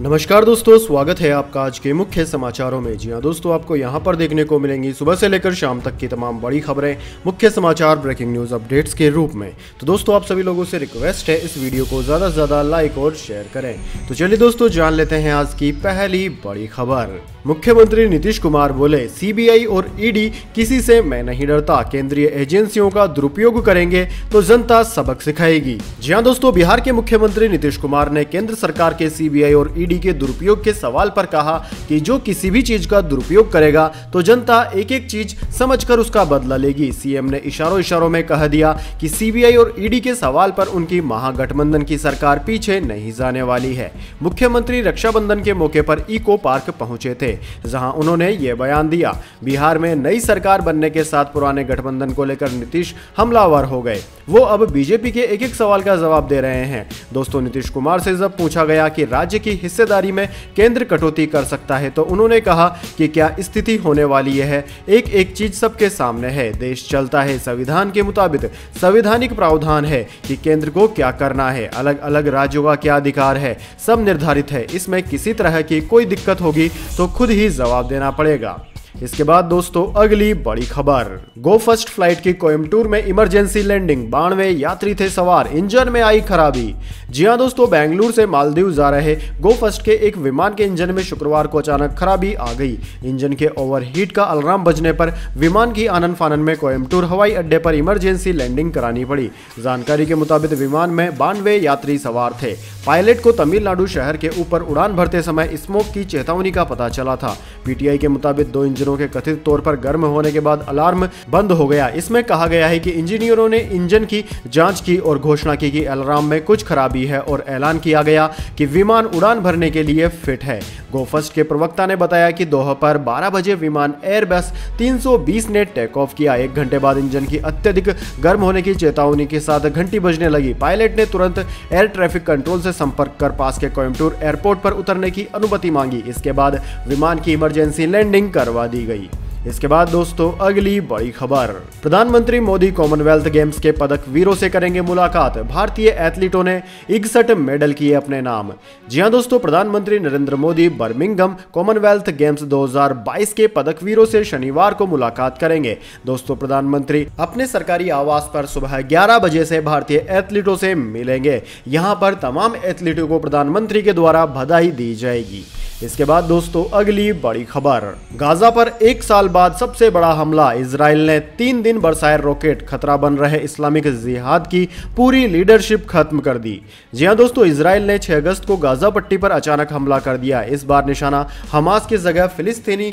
नमस्कार दोस्तों, स्वागत है आपका आज के मुख्य समाचारों में। जी हां दोस्तों, आपको यहां पर देखने को मिलेंगी सुबह से लेकर शाम तक की तमाम बड़ी खबरें, मुख्य समाचार, ब्रेकिंग न्यूज अपडेट्स के रूप में। तो दोस्तों, आप सभी लोगों से रिक्वेस्ट है इस वीडियो को ज़्यादा से ज़्यादा लाइक और शेयर करें। तो चलिए दोस्तों, जान लेते हैं आज की पहली बड़ी खबर। मुख्यमंत्री नीतीश कुमार बोले, सीबीआई और ईडी किसी से मैं नहीं डरता, केंद्रीय एजेंसियों का दुरुपयोग करेंगे तो जनता सबक सिखाएगी। जी हां दोस्तों, बिहार के मुख्यमंत्री नीतीश कुमार ने केंद्र सरकार के सीबीआई और ईडी के दुरुपयोग के सवाल पर कहा कि जो किसी भी चीज का दुरुपयोग करेगा तो जनता एक एक चीज समझकर उसका बदला लेगी। सीएम ने इशारों इशारों में कह दिया कि सीबीआई और ईडी के सवाल पर उनकी महागठबंधन की सरकार पीछे नहीं जाने वाली है। मुख्यमंत्री रक्षाबंधन के मौके पर इको पार्क पहुंचे थे, जहां उन्होंने ये बयान दिया। बिहार में नई सरकार बनने के साथ पुराने गठबंधन को लेकर नीतीश हमलावर हो गए। वो अब बीजेपी के एक एक सवाल का जवाब दे रहे हैं। दोस्तों, नीतीश कुमार से जब पूछा गया कि राज्य की हिस्सेदारी में केंद्र कटौती कर सकता है तो उन्होंने कहा कि क्या स्थिति होने वाली है, एक एक चीज सबके सामने है। देश चलता है संविधान के मुताबिक, संवैधानिक प्रावधान है कि केंद्र को क्या करना है, अलग अलग राज्यों का क्या अधिकार है, सब निर्धारित है। इसमें किसी तरह की कोई दिक्कत होगी तो खुद ही जवाब देना पड़ेगा। इसके बाद दोस्तों, अगली बड़ी खबर। गो फर्स्ट फ्लाइट की कोयम्बटूर में इमरजेंसी लैंडिंग, 92 यात्री थे सवार, इंजन में आई खराबी। जी हां दोस्तों, बेंगलुरु से मालदीव जा रहे गो फर्स्ट के एक विमान के इंजन में शुक्रवार को अचानक खराबी आ गई। इंजन के ओवरहीट का अलार्म बजने पर विमान की आनन फानन में कोयम्बटूर हवाई अड्डे पर इमरजेंसी लैंडिंग करानी पड़ी। जानकारी के मुताबिक विमान में 92 यात्री सवार थे। पायलट को तमिलनाडु शहर के ऊपर उड़ान भरते समय स्मोक की चेतावनी का पता चला था। पीटीआई के मुताबिक दो इंजनों के कथित तौर पर गर्म होने के बाद अलार्म बंद हो गया। इसमें कहा गया है कि इंजीनियरों ने इंजन की जांच की और घोषणा की कि अलार्म में कुछ खराबी है और ऐलान किया गया कि विमान उड़ान भरने के लिए फिट है। गो फर्स्ट के प्रवक्ता ने बताया कि दोपहर 12 बजे विमान एयरबस 320 ने टेक ऑफ किया। 1 घंटे बाद इंजन की अत्यधिक गर्म होने की चेतावनी के साथ घंटी बजने लगी। पायलट ने तुरंत एयर ट्रैफिक कंट्रोल से संपर्क कर पास के कोयम्बटूर एयरपोर्ट पर उतरने की अनुमति मांगी। इसके बाद विमान की इमरजेंसी लैंडिंग करवा दी गई। इसके बाद दोस्तों, अगली बड़ी खबर। प्रधानमंत्री मोदी कॉमनवेल्थ गेम्स के पदक वीरों से करेंगे मुलाकात, भारतीय एथलीटों ने 61 मेडल किए अपने नाम। जी हां दोस्तों, प्रधानमंत्री Narendra Modi Birmingham Commonwealth games 2022 के पदक वीरों से शनिवार को मुलाकात करेंगे। दोस्तों, प्रधानमंत्री अपने सरकारी आवास पर सुबह 11 बजे से भारतीय एथलीटों से मिलेंगे। यहां पर तमाम एथलीटों को प्रधानमंत्री के द्वारा बधाई दी जाएगी। इसके बाद दोस्तों, अगली बड़ी खबर। गाजा पर 1 साल बाद सबसे बड़ा हमला, इजराइल ने 3 दिन बरसाए रॉकेट, खतरा बन रहे इस्लामिक जिहाद की पूरी लीडरशिप खत्म कर दी। जी हां दोस्तों, इजराइल ने 6 अगस्त को गाजा पट्टी पर अचानक हमला कर दिया। इस बार निशाना हमास की जगह फिलिस्तीनी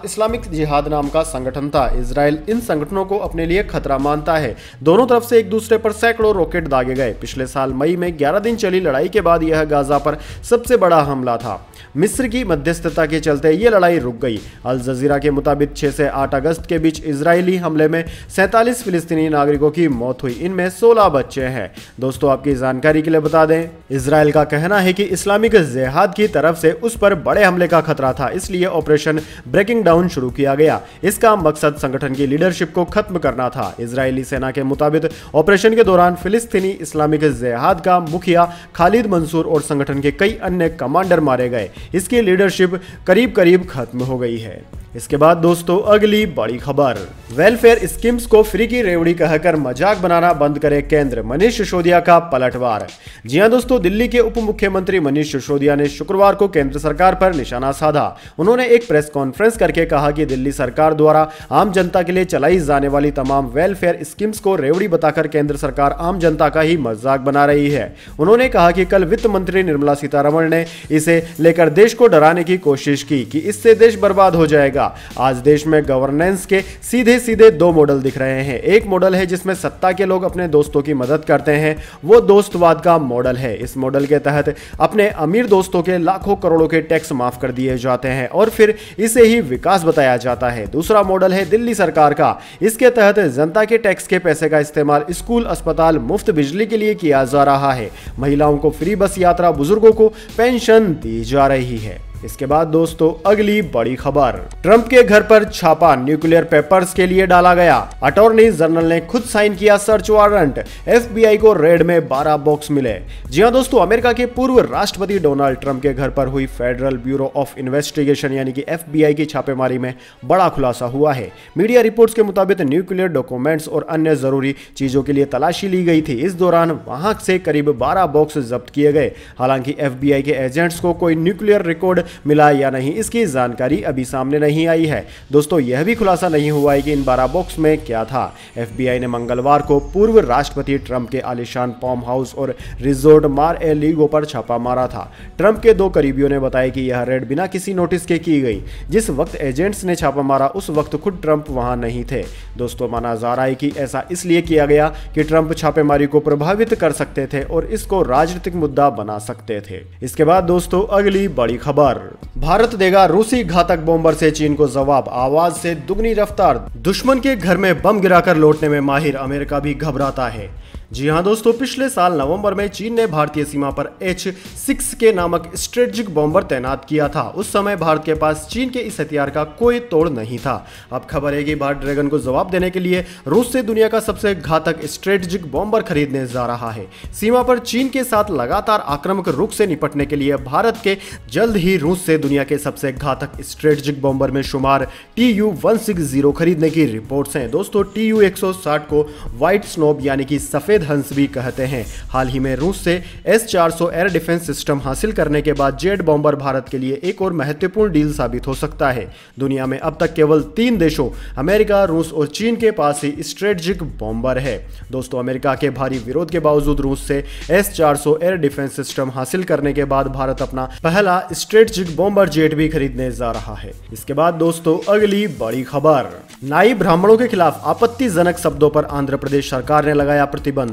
इस्लामिक जिहाद नाम का संगठन था। इजराइल इन संगठनों को अपने लिए खतरा मानता है। दोनों तरफ से एक दूसरे पर सैकड़ों रॉकेट दागे गए। पिछले साल मई में 11 दिन चली लड़ाई के बाद यह गाजा पर सबसे बड़ा हमला था। मिस्र की मध्यस्थता के चलते ये लड़ाई रुक गई। अल जजीरा के मुताबिक 6 से 8 अगस्त के बीच इजरायली हमले में 47 फिलिस्तीनी नागरिकों की मौत हुई। इनमें 16 बच्चे हैं। दोस्तों, आपकी जानकारी के लिए बता दें, इजराइल का कहना है कि इस्लामिक जिहाद की तरफ से उस पर बड़े हमले का खतरा था, इसलिए ऑपरेशन ब्रेकिंग डाउन शुरू किया गया। इसका मकसद संगठन की लीडरशिप को खत्म करना था। इजरायली सेना के मुताबिक ऑपरेशन के दौरान फिलिस्तीनी इस्लामिक जिहाद का मुखिया खालिद मंसूर और संगठन के कई अन्य कमांडर मारे गए। इसकी लीडरशिप करीब करीब खत्म हो गई है। इसके बाद दोस्तों, अगली बड़ी खबर। वेलफेयर स्कीम्स को फ्री की रेवड़ी कहकर मजाक बनाना बंद करे केंद्र, मनीष सिसोदिया का पलटवार। जी हां दोस्तों, दिल्ली के उप मुख्यमंत्री मनीष सिसोदिया ने शुक्रवार को केंद्र सरकार पर निशाना साधा। उन्होंने एक प्रेस कॉन्फ्रेंस करके कहा कि दिल्ली सरकार द्वारा आम जनता के लिए चलाई जाने वाली तमाम वेलफेयर स्कीम्स को रेवड़ी बताकर केंद्र सरकार आम जनता का ही मजाक बना रही है। उन्होंने कहा कि कल वित्त मंत्री निर्मला सीतारमण ने इसे लेकर देश को डराने की कोशिश की कि इससे देश बर्बाद हो जाएगा। आज देश में गवर्नेंस के सीधे सीधे 2 मॉडल दिख रहे हैं। एक मॉडल है जिसमें सत्ता के लोग अपने दोस्तों की मदद करते हैं, वो दोस्तवाद का मॉडल है। इस मॉडल के तहत अपने अमीर दोस्तों के लाखों करोड़ों के टैक्स माफ कर दिए जाते हैं और फिर इसे ही विकास बताया जाता है। दूसरा मॉडल है दिल्ली सरकार का। इसके तहत जनता के टैक्स के पैसे का इस्तेमाल स्कूल, अस्पताल, मुफ्त बिजली के लिए किया जा रहा है। महिलाओं को फ्री बस यात्रा, बुजुर्गों को पेंशन दी जा रही है। इसके बाद दोस्तों अगली बड़ी खबर, ट्रंप के घर पर छापा, न्यूक्लियर पेपर्स के लिए डाला गया। अटॉर्नी जनरल ने खुद साइन किया सर्च वारंट, FBI को रेड में 12 बॉक्स मिले। जी हां दोस्तों, अमेरिका के पूर्व राष्ट्रपति डोनाल्ड ट्रंप के घर पर हुई फेडरल ब्यूरो ऑफ इन्वेस्टिगेशन यानी कि FBI की छापेमारी में बड़ा खुलासा हुआ है। मीडिया रिपोर्ट्स के मुताबिक न्यूक्लियर डॉक्यूमेंट्स और अन्य जरूरी चीजों के लिए तलाशी ली गई थी। इस दौरान वहां से करीब 12 बॉक्स जब्त किए गए। हालांकि FBI के एजेंट्स को कोई न्यूक्लियर रिकॉर्ड मिला या नहीं, इसकी जानकारी अभी सामने नहीं आई है। दोस्तों, यह भी खुलासा नहीं हुआ है कि इन 12 बॉक्स में क्या था। FBI ने मंगलवार को पूर्व राष्ट्रपति ट्रंप के आलीशान फार्म हाउस और रिजोर्ट मार ए लीगो पर छापा मारा था। ट्रंप के 2 करीबियों ने बताया कि यह रेड बिना किसी नोटिस के की गई। जिस वक्त एजेंट्स ने छापा मारा उस वक्त खुद ट्रंप वहां नहीं थे। दोस्तों, माना जा रहा है कि ऐसा इसलिए किया गया कि ट्रंप छापेमारी को प्रभावित कर सकते थे और इसको राजनीतिक मुद्दा बना सकते थे। इसके बाद दोस्तों अगली बड़ी खबर, भारत देगा रूसी घातक बॉम्बर से चीन को जवाब, आवाज से दुगनी रफ्तार। दुश्मन के घर में बम गिराकर लौटने में माहिर, अमेरिका भी घबराता है। जी हां दोस्तों, पिछले साल नवंबर में चीन ने भारतीय सीमा पर H-6 के नामक स्ट्रेटेजिक बॉम्बर तैनात किया था। उस समय भारत के पास चीन के इस हथियार का कोई तोड़ नहीं था। अब खबर है कि भारत ड्रैगन को जवाब देने के लिए रूस से दुनिया का सबसे घातक स्ट्रेटेजिक बॉम्बर खरीदने जा रहा है। सीमा पर चीन के साथ लगातार आक्रामक रुख से निपटने के लिए भारत के जल्द ही रूस से दुनिया के सबसे घातक स्ट्रेटेजिक बॉम्बर में शुमार Tu-160 खरीदने की रिपोर्ट्स हैं। दोस्तों, Tu-160 को व्हाइट स्नोब यानी कि सफेद हंस भी कहते हैं। हाल ही में रूस से S-400 एयर डिफेंस सिस्टम हासिल करने के बाद जेट बॉम्बर भारत के लिए एक और महत्वपूर्ण डील साबित हो सकता है। दुनिया में अब तक केवल 3 देशों अमेरिका, रूस और चीन के पास ही स्ट्रेटेजिक बॉम्बर है। दोस्तों, अमेरिका के भारी विरोध के बावजूद रूस से S-400 एयर डिफेंस सिस्टम हासिल करने के बाद भारत अपना पहला स्ट्रेटेजिक बॉम्बर जेट भी खरीदने जा रहा है। इसके बाद दोस्तों अगली बड़ी खबर, नाई ब्राह्मणों के खिलाफ आपत्तिजनक शब्दों पर आंध्र प्रदेश सरकार ने लगाया प्रतिबंध।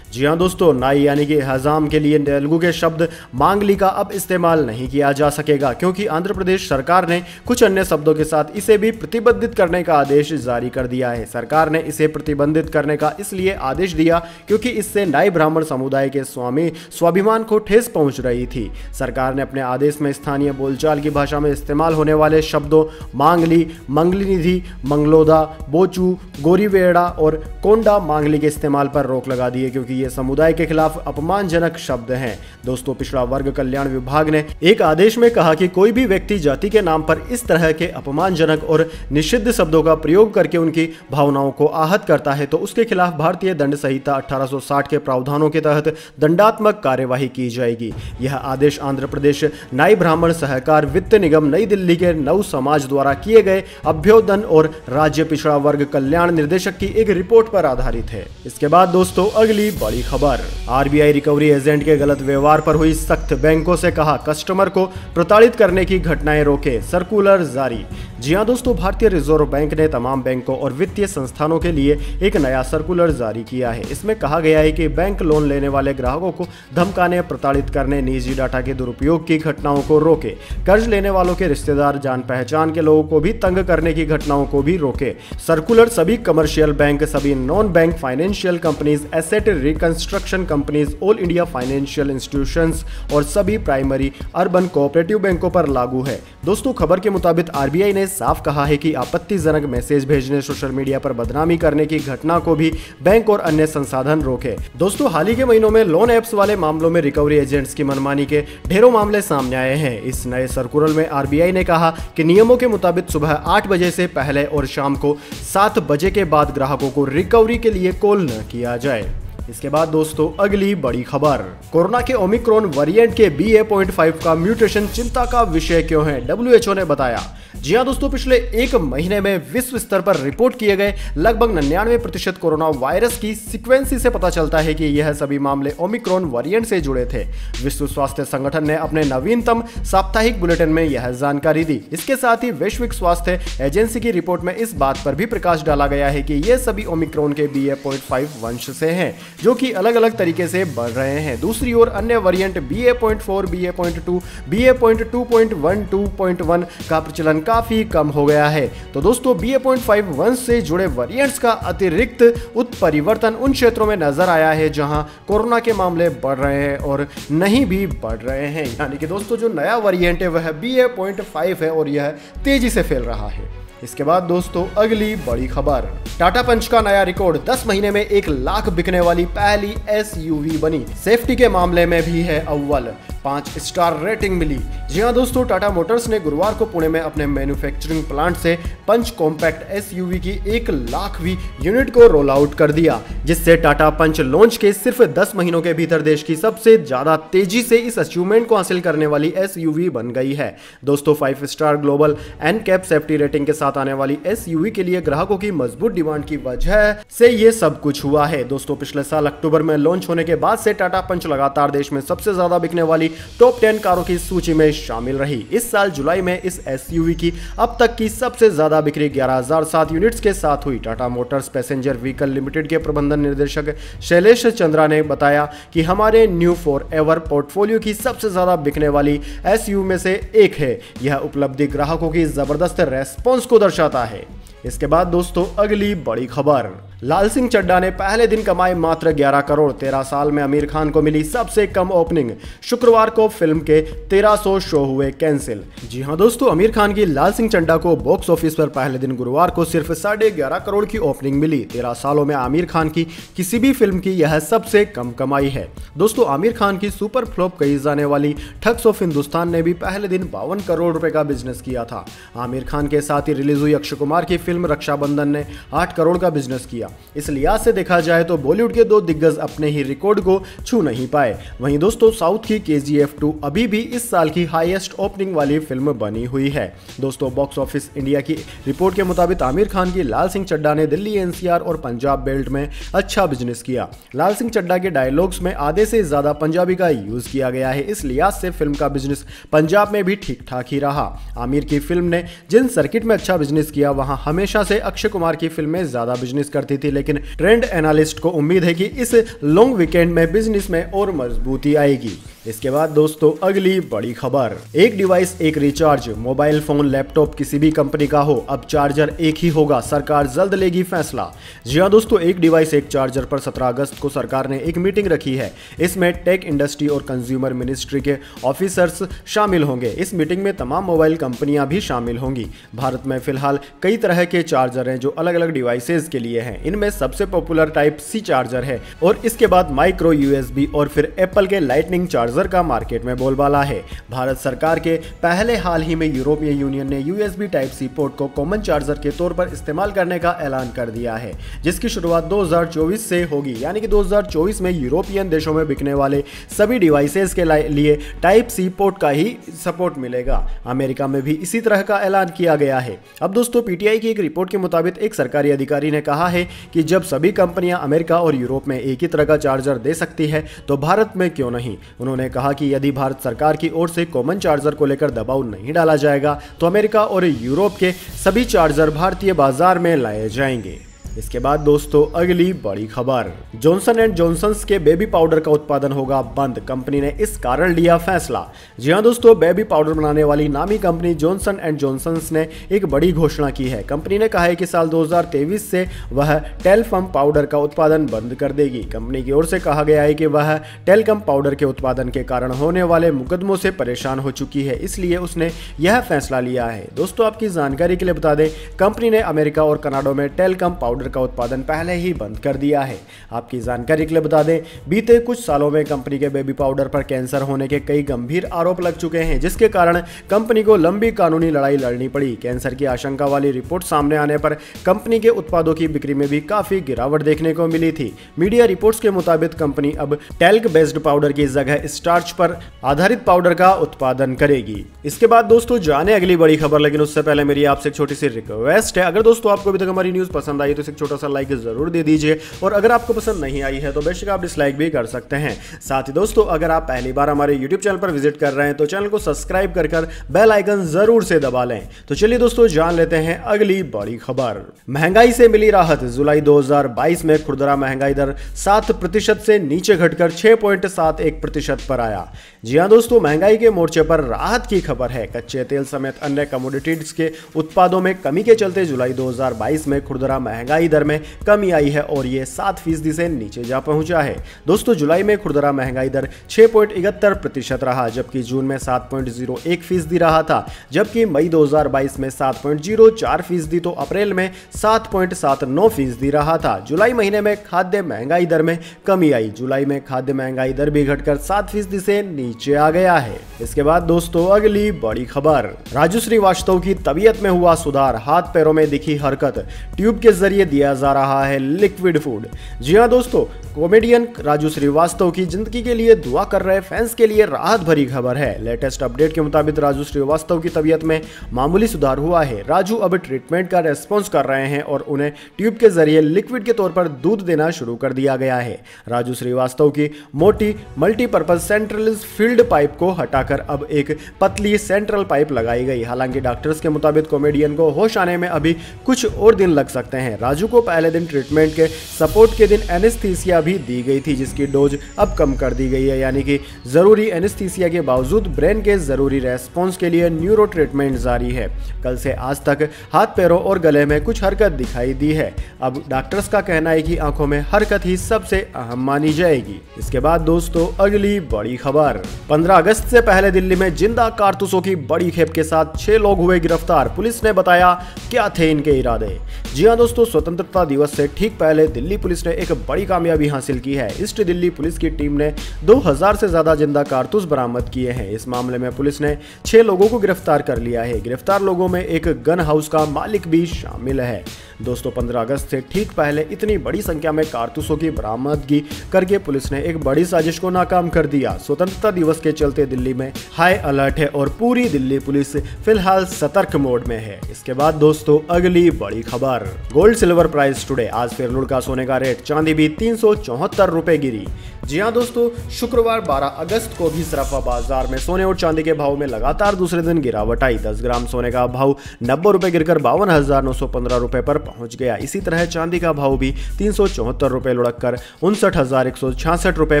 जी हां दोस्तों, नाई यानी कि हजाम के लिए तेलुगु के शब्द मांगली का अब इस्तेमाल नहीं किया जा सकेगा, क्योंकि आंध्र प्रदेश सरकार ने कुछ अन्य शब्दों के साथ इसे भी प्रतिबंधित करने का आदेश जारी कर दिया है। सरकार ने इसे प्रतिबंधित करने का इसलिए आदेश दिया क्योंकि इससे नाई ब्राह्मण समुदाय के स्वाभिमान को ठेस पहुंच रही थी। सरकार ने अपने आदेश में स्थानीय बोलचाल की भाषा में इस्तेमाल होने वाले शब्दों मांगली, मंगलीनिधि, मंगलोदा, बोचू, गोरीवेड़ा और कोंडा मांगली के इस्तेमाल पर रोक लगा दी है, क्योंकि ये समुदाय के खिलाफ अपमानजनक शब्द हैं। दोस्तों, पिछड़ा वर्ग कल्याण विभाग ने एक आदेश में कहा कि कोई भी व्यक्ति जाति के नाम पर इस तरह के अपमानजनक और निषिद्ध शब्दों का प्रयोग करके उनकी भावनाओं को आहत करता है तो उसके खिलाफ भारतीय दंड संहिता 1860 के प्रावधानों के तहत दंडात्मक कार्यवाही की जाएगी। यह आदेश आंध्र प्रदेश नाई ब्राह्मण सहकार वित्त निगम नई दिल्ली के नव समाज द्वारा किए गए अभ्युदय और राज्य पिछड़ा वर्ग कल्याण निर्देशक की एक रिपोर्ट पर आधारित है। इसके बाद दोस्तों अगली बड़ी खबर, RBI रिकवरी एजेंट के गलत व्यवहार पर हुई सख्त, बैंकों से कहा कस्टमर को प्रताड़ित करने की घटनाएं रोके, सर्कुलर जारी। जी हां दोस्तों, भारतीय रिजर्व बैंक ने तमाम बैंकों और वित्तीय संस्थानों के लिए एक नया सर्कुलर जारी किया है। इसमें कहा गया है कि बैंक लोन लेने वाले ग्राहकों को धमकाने, प्रताड़ित करने, निजी डाटा के दुरुपयोग की घटनाओं को रोके, कर्ज लेने वालों के रिश्तेदार, जान पहचान के लोगों को भी तंग करने की घटनाओं को भी रोके। सर्कुलर सभी कमर्शियल बैंक, सभी non bank financial companies, asset reconstruction companies, all India financial institutions और सभी प्राइमरी अर्बन कोऑपरेटिव बैंकों पर लागू है। दोस्तों, खबर के मुताबिक RBI ने साफ कहा है कि आपत्तिजनक मैसेज भेजने, सोशल मीडिया पर बदनामी करने की घटना को भी बैंक और अन्य संसाधन रोके। दोस्तों, हाल ही के महीनों में लोन ऐप्स वाले मामलों में रिकवरी एजेंट्स की मनमानी के ढेरों मामले सामने आए हैं। इस नए सर्कुलर में RBI ने कहा कि नियमों के मुताबिक सुबह 8 बजे से पहले और शाम को 7 बजे के बाद ग्राहकों को रिकवरी के लिए कॉल न किया जाए। इसके बाद दोस्तों अगली बड़ी खबर, कोरोना के ओमिक्रॉन वेरिएंट के BA.5 का म्यूटेशन चिंता का विषय क्यों है, WHO ने बताया। जी हां दोस्तों, पिछले 1 महीने में विश्व स्तर पर रिपोर्ट किए गए लगभग 99% कोरोना वायरस की सीक्वेंसी से पता चलता है कि यह सभी मामले ओमिक्रॉन वेरिएंट से जुड़े थे। विश्व स्वास्थ्य संगठन ने अपने नवीनतम साप्ताहिक बुलेटिन में यह जानकारी दी। इसके साथ ही वैश्विक स्वास्थ्य एजेंसी की रिपोर्ट में इस बात पर भी प्रकाश डाला गया है कि ये सभी ओमिक्रॉन के BA.5 वंश से हैं, जो कि अलग अलग तरीके से बढ़ रहे हैं। दूसरी ओर अन्य वेरिएंट BA.4, BA.2, BA.2.1, 2.1 का प्रचलन काफी कम हो गया है। तो दोस्तों BA.5 से जुड़े वेरिएंट्स का अतिरिक्त उत्परिवर्तन उन क्षेत्रों में नजर आया है जहां कोरोना के मामले बढ़ रहे हैं और नहीं भी बढ़ रहे हैं। यानी कि दोस्तों जो नया वेरिएंट है वह BA.5 है और यह तेजी से फैल रहा है। इसके बाद दोस्तों अगली बड़ी खबर, टाटा पंच का नया रिकॉर्ड, 10 महीने में 1 लाख बिकने वाली पहली SUV बनी। सेफ्टी के मामले में भी है अव्वल, 5 स्टार रेटिंग मिली। जी हां दोस्तों, टाटा मोटर्स ने गुरुवार को पुणे में अपने मैन्युफैक्चरिंग प्लांट से पंच कॉम्पैक्ट SUV की 1 लाखवीं यूनिट को रोल आउट कर दिया, जिससे टाटा पंच लॉन्च के सिर्फ 10 महीनों के भीतर देश की सबसे ज्यादा तेजी से इस अचीवमेंट को हासिल करने वाली SUV बन गई है। दोस्तों 5 star global NCAP safety rating के साथ आने वाली SUV के लिए ग्राहकों की मजबूत डिमांड की वजह से ये सब कुछ हुआ है। दोस्तों पिछले साल अक्टूबर में लॉन्च होने के बाद से टाटा पंच लगातार देश में सबसे ज्यादा बिकने वाली टॉप 10 कारों की सूची में शामिल रही। इस साल जुलाई में इस SUV की अब तक की सबसे ज्यादा बिक्री 11,007 यूनिट्स के साथ हुई। Tata Motors passenger vehicle limited के प्रबंधन निर्देशक शैलेश चंद्रा ने बताया कि हमारे न्यू फॉर एवर पोर्टफोलियो की सबसे ज्यादा बिकने वाली SUV में से एक है। यह उपलब्धि ग्राहकों की जबरदस्त रेस्पॉन्स को दर्शाता है। इसके बाद दोस्तों अगली बड़ी खबर, लाल सिंह चड्ढा ने पहले दिन कमाए मात्र 11 करोड़, 13 साल में आमिर खान को मिली सबसे कम ओपनिंग। शुक्रवार को फिल्म के 1300 शो हुए कैंसिल। जी हां दोस्तों, आमिर खान की लाल सिंह चड्ढा को बॉक्स ऑफिस पर पहले दिन गुरुवार को सिर्फ 11.5 करोड़ की ओपनिंग मिली। 13 सालों में आमिर खान की किसी भी फिल्म की यह सबसे कम कमाई है। दोस्तों आमिर खान की सुपर फ्लॉप कही जाने वाली ठग्स ऑफ हिंदुस्तान ने भी पहले दिन 52 करोड़ रुपए का बिजनेस किया था। आमिर खान के साथ ही रिलीज हुई अक्षय कुमार की फिल्म रक्षाबंधन ने 8 करोड़ का बिजनेस किया। इस लिहाज से देखा जाए तो बॉलीवुड के 2 दिग्गज अपने ही रिकॉर्ड को छू नहीं पाए। वहीं दोस्तों साउथ की KGF 2 अभी भी इस साल की हाईएस्ट ओपनिंग वाली फिल्म बनी हुई है। दोस्तों बॉक्स ऑफिस इंडिया की रिपोर्ट के मुताबिक आमिर खान की लाल सिंह चड्ढा ने दिल्ली NCR और पंजाब बेल्ट में अच्छा बिजनेस किया। लाल सिंह चड्ढा के डायलॉग्स में आधे से ज्यादा पंजाबी का यूज किया गया है। इस लिहाज से फिल्म का बिजनेस पंजाब में भी ठीक ठाक ही रहा। आमिर की फिल्म ने जिन सर्किट में अच्छा बिजनेस किया वहां हमेशा से अक्षय कुमार की फिल्में ज्यादा बिजनेस करती थी, लेकिन ट्रेंड एनालिस्ट को उम्मीद है कि इस लॉन्ग वीकेंड में बिजनेस में और मजबूती आएगी। इसके बाद दोस्तों अगली बड़ी खबर, एक डिवाइस एक रिचार्ज, मोबाइल फोन लैपटॉप किसी भी कंपनी का हो अब चार्जर एक ही होगा, सरकार जल्द लेगी फैसला। जी हां दोस्तों, एक डिवाइस एक चार्जर पर 17 अगस्त को सरकार ने एक मीटिंग रखी है। इसमें टेक इंडस्ट्री और कंज्यूमर मिनिस्ट्री के ऑफिसर्स शामिल होंगे। इस मीटिंग में तमाम मोबाइल कंपनियां भी शामिल होंगी। भारत में फिलहाल कई तरह के चार्जर हैं जो अलग अलग डिवाइसेज के लिए हैं। इनमें सबसे पॉपुलर टाइप C चार्जर है और इसके बाद माइक्रो USB और फिर एप्पल के लाइटनिंग चार्जर का मार्केट में बोलबाला है। भारत सरकार के पहले हाल ही में यूरोपीय यूनियन ने USB टाइप C पोर्ट को कॉमन चार्जर के तौर पर इस्तेमाल करने का ऐलान कर दिया है, जिसकी शुरुआत 2024 से होगी। यानी कि 2024 में यूरोपियन देशों में बिकने वाले सभी डिवाइसेस के लिए टाइप C पोर्ट का ही सपोर्ट मिलेगा। अमेरिका में भी इसी तरह का ऐलान किया गया है। अब दोस्तों PTI की एक रिपोर्ट के मुताबिक एक सरकारी अधिकारी ने कहा है कि जब सभी कंपनियां अमेरिका और यूरोप में एक ही तरह का चार्जर दे सकती है तो भारत में क्यों नहीं। उन्होंने कहा कि यदि भारत सरकार की ओर से कॉमन चार्जर को लेकर दबाव नहीं डाला जाएगा तो अमेरिका और यूरोप के सभी चार्जर भारतीय बाजार में लाए जाएंगे। इसके बाद दोस्तों अगली बड़ी खबर, जॉनसन एंड जॉनसन्स के बेबी पाउडर का उत्पादन होगा बंद, कंपनी ने इस कारण लिया फैसला। जी हां दोस्तों, बेबी पाउडर बनाने वाली नामी कंपनी जॉनसन एंड जॉनसन्स ने एक बड़ी घोषणा की है। कंपनी ने कहा है कि साल 2023 से वह टेल्फम पाउडर का उत्पादन बंद कर देगी। कंपनी की ओर से कहा गया है कि वह टेल्कम पाउडर के उत्पादन के कारण होने वाले मुकदमों से परेशान हो चुकी है, इसलिए उसने यह फैसला लिया है। दोस्तों आपकी जानकारी के लिए बता दें, कंपनी ने अमेरिका और कनाडा में टेल्कम पाउडर का उत्पादन पहले ही बंद कर दिया है। आपकी जानकारी के लिए बता दें, बीते कुछ सालों में कंपनी के बेबी पाउडर पर कैंसर होने के कई गंभीर आरोप लग चुके हैं, जिसके कारण कंपनी को लंबी कानूनी लड़ाई लड़नी पड़ी। कैंसर की आशंका वाली रिपोर्ट सामने आने पर कंपनी के उत्पादों की बिक्री में भी काफी गिरावट देखने को मिली थी। मीडिया रिपोर्ट्स के मुताबिक कंपनी अब टेल्क बेस्ड पाउडर की जगह स्टार्च पर आधारित पाउडर का उत्पादन करेगी। इसके बाद दोस्तों जाने अगली बड़ी खबर, लेकिन उससे पहले मेरी आपसे एक छोटी सी रिक्वेस्ट है, अगर दोस्तों आपको अभी तक हमारी न्यूज पसंद आई तो इसे एक छोटा सा लाइक जरूर दे दीजिए और अगर आपको पसंद नहीं आई है तो बेशक आप डिसलाइक भी कर सकते हैं। साथ ही दोस्तों अगर आप पहली बार हमारे यूट्यूब चैनल पर विजिट कर रहे हैं तो चैनल को सब्सक्राइब कर बेल आइकन जरूर से दबा लें। तो चलिए दोस्तों जान लेते हैं अगली बड़ी खबर। महंगाई से मिली राहत। जुलाई 2022 में खुदरा महंगाई दर 7% से नीचे घटकर 6.71% पर आया। जी हां दोस्तों, महंगाई के मोर्चे पर राहत की खबर है। कच्चे तेल समेत अन्य कमोडिटीज के उत्पादों में कमी के चलते जुलाई 2022 में खुदरा महंगाई दर में कमी आई है और ये 7% से नीचे जा पहुंचा है। दोस्तों जुलाई में खुदरा महंगाई दर 6.71% रहा, जबकि जून में 7.01% रहा था, जबकि मई 2022 में 7.04% तो अप्रैल में 7.79% रहा था। जुलाई महीने में खाद्य महंगाई दर में कमी आई। जुलाई में खाद्य महंगाई दर भी घटकर 7% से नीचे आ गया है। इसके बाद दोस्तों अगली बड़ी खबर। राजू श्रीवास्तव की तबीयत में हुआ सुधार। हाथ पैरों में दिखी हरकत। ट्यूब के जरिए दिया जा रहा है लिक्विड फूड। जी हाँ दोस्तों, कॉमेडियन राजू श्रीवास्तव की जिंदगी के लिए दुआ कर रहे फैंस के लिए राहत भरी खबर है। लेटेस्ट अपडेट के मुताबिक राजू श्रीवास्तव की तबीयत में मामूली सुधार हुआ है। राजू अब ट्रीटमेंट का रेस्पॉन्स कर रहे हैं और उन्हें ट्यूब के जरिए लिक्विड के तौर पर दूध देना शुरू कर दिया गया है। राजू श्रीवास्तव की मोटी मल्टीपर्पज सेंट्रल फील्ड पाइप को हटाकर अब एक पतली सेंट्रल पाइप लगाई गई। हालांकि डॉक्टर्स के मुताबिक कॉमेडियन को होश आने में अभी कुछ और दिन लग सकते हैं। राजू को पहले दिन ट्रीटमेंट के सपोर्ट के दिन एनेस्थीसिया भी दी गई थी, जिसकी डोज अब कम कर दी गई है, यानी कि जरूरी एनेस्थीसिया के बावजूद ब्रेन के जरूरी रेस्पॉन्स के लिए न्यूरो ट्रीटमेंट जारी है। कल से आज तक हाथ पैरों और गले में कुछ हरकत दिखाई दी है। अब डॉक्टर्स का कहना है कि आंखों में हरकत ही सबसे अहम मानी जाएगी। इसके बाद दोस्तों अगली बड़ी खबर। 15 अगस्त से पहले दिल्ली में जिंदा कारतूसों की बड़ी खेप के साथ 6 लोग हुए गिरफ्तार। पुलिस ने बताया क्या थे इनके इरादे। जी हां दोस्तों, स्वतंत्रता दिवस से ठीक पहले दिल्ली पुलिस ने एक बड़ी कामयाबी हासिल की है। ईस्ट दिल्ली पुलिस की टीम ने 2000 से ज्यादा जिंदा कारतूस बरामद किए हैं। इस मामले में पुलिस ने 6 लोगों को गिरफ्तार कर लिया है। गिरफ्तार लोगों में एक गन हाउस का मालिक भी शामिल है। दोस्तों 15 अगस्त से ठीक पहले इतनी बड़ी संख्या में कारतूसों की बरामदगी करके पुलिस ने एक बड़ी साजिश को नाकाम कर दिया। स्वतंत्रता दिवस के चलते दिल्ली में हाई अलर्ट है और पूरी दिल्ली पुलिस फिलहाल सतर्क मोड में है। इसके बाद दोस्तों अगली बड़ी खबर। Gold silver price today. आज फिर लुढ़का सोने का रेट। चांदी भी 374 रुपए गिरी। जी हाँ दोस्तों, शुक्रवार 12 अगस्त को भी सराफा बाजार में सोने और चांदी के भाव में लगातार दूसरे दिन गिरावट आई। 10 ग्राम सोने का भाव 90 रुपए गिरकर 52,915 रुपए पर पहुंच गया। इसी तरह चांदी का भाव भी 374 रुपए लुढ़ककर 59,166 रुपए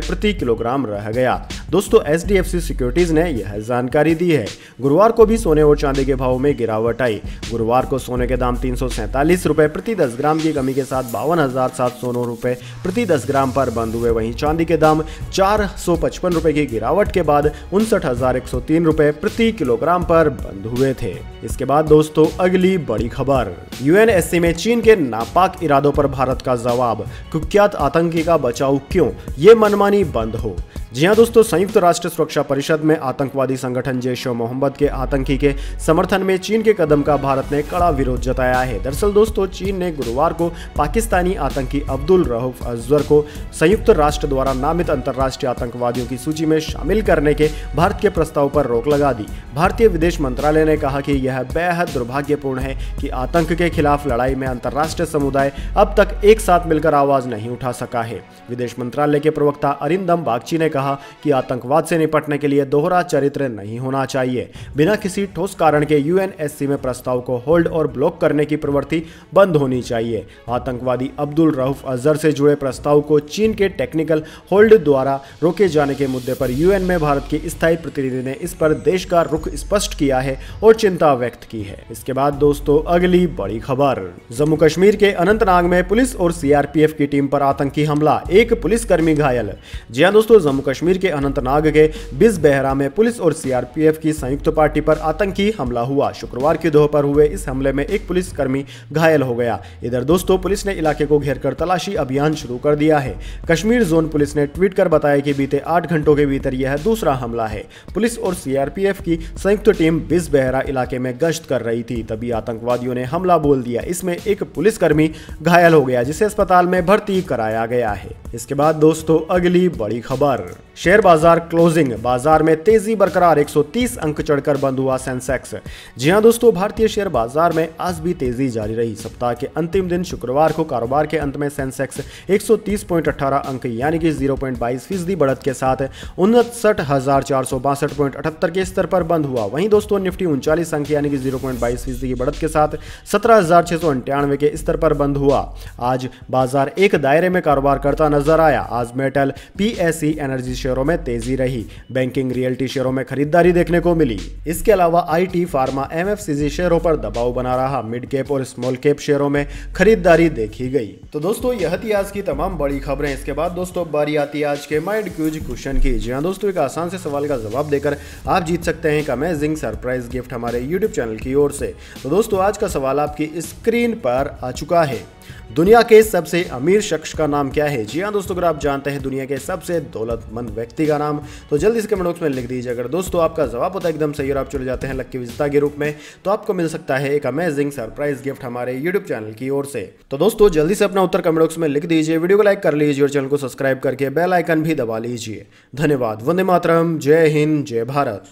प्रति किलोग्राम रह गया। दोस्तों HDFC सिक्योरिटीज ने यह जानकारी दी है। गुरुवार को भी सोने और चांदी के भाव में गिरावट आई। गुरुवार को सोने के दाम 347 रुपए प्रति 10 ग्राम की कमी के साथ 52,709 रुपए प्रति 10 ग्राम पर बंद हुए। वहीं चांदी के दाम 455 रुपए की गिरावट के बाद 59,103 रुपए प्रति किलोग्राम पर बंद हुए थे। इसके बाद दोस्तों अगली बड़ी खबर। UNSC में चीन के नापाक इरादों पर भारत का जवाब। कुख्यात आतंकी का बचाव क्यों, ये मनमानी बंद हो। जी हां दोस्तों, संयुक्त राष्ट्र सुरक्षा परिषद में आतंकवादी संगठन जैश-ए-मोहम्मद के आतंकी के समर्थन में चीन के कदम का भारत ने कड़ा विरोध जताया है। दरअसल दोस्तों चीन ने गुरुवार को पाकिस्तानी आतंकी अब्दुल रऊफ अजहर को संयुक्त राष्ट्र द्वारा नामित अंतर्राष्ट्रीय आतंकवादियों की सूची में शामिल करने के भारत के प्रस्ताव पर रोक लगा दी। भारतीय विदेश मंत्रालय ने कहा कि यह बेहद दुर्भाग्यपूर्ण है कि आतंक के खिलाफ लड़ाई में अंतर्राष्ट्रीय समुदाय अब तक एक साथ मिलकर आवाज नहीं उठा सका है। विदेश मंत्रालय के प्रवक्ता अरिंदम बागची ने कहा कि आतंकवाद से निपटने के लिए दोहरा चरित्र नहीं होना चाहिए। बिना किसी ठोस कारण के UNSC में प्रस्ताव को होल्ड और ब्लॉक करने की प्रवृत्ति बंद होनी चाहिए। आतंकवादी अब्दुल रऊफ अजहर से जुड़े प्रस्ताव को चीन के टेक्निकल होल्ड द्वारा रोके जाने के मुद्दे पर UN में भारत के स्थायी प्रतिनिधि ने इस पर देश का रुख स्पष्ट किया है और चिंता व्यक्त की है। इसके बाद दोस्तों अगली बड़ी खबर। जम्मू कश्मीर के अनंतनाग में पुलिस और CRPF की टीम पर आतंकी हमला। एक पुलिसकर्मी घायल। जी हां दोस्तों, जम्मू कश्मीर के अनंतनाग के बिजबेहरा में पुलिस और CRPF की संयुक्त पार्टी पर आतंकी हमला हुआ। शुक्रवार की दोपहर हुए इस हमले में एक पुलिसकर्मी घायल हो गया। इधर दोस्तों पुलिस ने इलाके को घेरकर तलाशी अभियान शुरू कर दिया है। कश्मीर जोन पुलिस ने ट्वीट कर बताया कि बीते 8 घंटों के भीतर यह दूसरा हमला है। पुलिस और CRPF की संयुक्त टीम बिजबेहरा इलाके में गश्त कर रही थी, तभी आतंकवादियों ने हमला बोल दिया। इसमें एक पुलिसकर्मी घायल हो गया, जिसे अस्पताल में भर्ती कराया गया है। इसके बाद दोस्तों अगली बड़ी खबर, शेयर बाजार क्लोजिंग, बाजार में तेजी बरकरार, 130 अंक चढ़कर बंद हुआ सेंसेक्स। जी हां दोस्तों, भारतीय शेयर बाजार में आज भी तेजी जारी रही। सप्ताह के अंतिम दिन शुक्रवार को कारोबार के अंत में सेंसेक्स 130.18 अंक यानी कि 0.22% बढ़त के साथ 59,462.78 के स्तर पर बंद हुआ। वहीं दोस्तों निफ्टी 39 अंक यानी कि 0.22% की बढ़त के साथ 17,698 के स्तर पर बंद हुआ। आज बाजार एक दायरे में कारोबार करता नजर आया। आज मेटल, पीएसई एनर्जी शेयरों में तेजी रही। बैंकिंग, रियल्टी शेयरों में खरीदारी देखने को मिली। इसके अलावा आईटी, फार्मा, एमएफसीजी शेयरों पर दबाव बना रहा। मिड कैप और स्मॉल कैप शेयरों में खरीदारी देखी गई। तो दोस्तों यह थी आज की तमाम बड़ी खबरें। इसके बाद दोस्तों बारी आती है आज के माइंड क्यूज क्वेश्चन की। जी हाँ दोस्तों, एक आसान से सवाल का जवाब देकर आप जीत सकते हैं एक अमेजिंग सरप्राइज गिफ्ट हमारे यूट्यूब चैनल की ओर से। तो दोस्तों आज का सवाल आपकी स्क्रीन पर आ चुका है। दुनिया के सबसे अमीर शख्स का नाम क्या है? जी हाँ दोस्तों, अगर आप जानते हैं दुनिया के सबसे दौलतमंद व्यक्ति का नाम तो जल्दी से कमेंट बॉक्स में लिख दीजिए। अगर दोस्तों आपका जवाब होता है एकदम सही और आप चले जाते हैं लक्की विजेता के रूप में, तो आपको मिल सकता है एक अमेजिंग सरप्राइज गिफ्ट हमारे यूट्यूब चैनल की ओर से। तो दोस्तों जल्दी से अपना उत्तर कमेंट बॉक्स में लिख दीजिए, वीडियो को लाइक कर लीजिए और चैनल को सब्सक्राइब करके बेल आइकन भी दबा लीजिए। धन्यवाद। वंदे मातरम। जय हिंद, जय भारत।